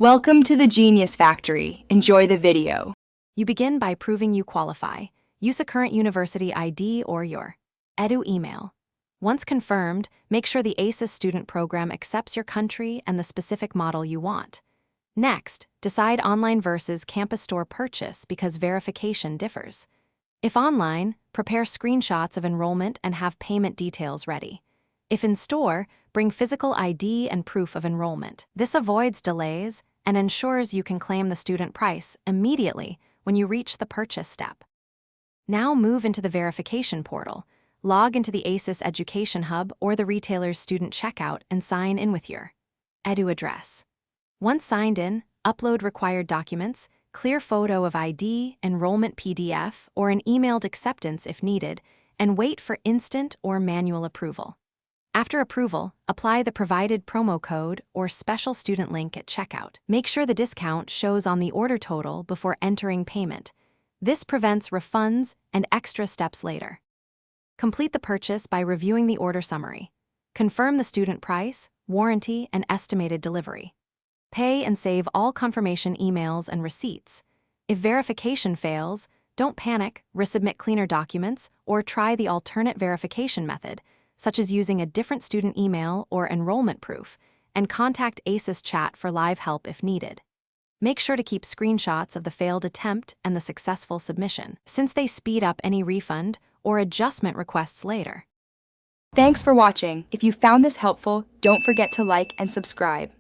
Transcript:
Welcome to the Genius Factory. Enjoy the video. You begin by proving you qualify. Use a current university ID or your edu email. Once confirmed, make sure the Asus student program accepts your country and the specific model you want. Next, decide online versus campus store purchase because verification differs. If online, prepare screenshots of enrollment and have payment details ready. If in store, bring physical ID and proof of enrollment. This avoids delays and ensures you can claim the student price immediately when you reach the purchase step. Now move into the verification portal. Log into the Asus Education Hub or the retailer's student checkout and sign in with your edu address. Once signed in, upload required documents, clear photo of ID, enrollment PDF, or an emailed acceptance if needed, and wait for instant or manual approval. After approval, apply the provided promo code or special student link at checkout. Make sure the discount shows on the order total before entering payment. This prevents refunds and extra steps later. Complete the purchase by reviewing the order summary. Confirm the student price, warranty, and estimated delivery. Pay and save all confirmation emails and receipts. If verification fails, don't panic, resubmit cleaner documents, or try the alternate verification method, such as using a different student email or enrollment proof, and contact Asus Chat for live help if needed. Make sure to keep screenshots of the failed attempt and the successful submission, since they speed up any refund or adjustment requests later. Thanks for watching. If you found this helpful, don't forget to like and subscribe.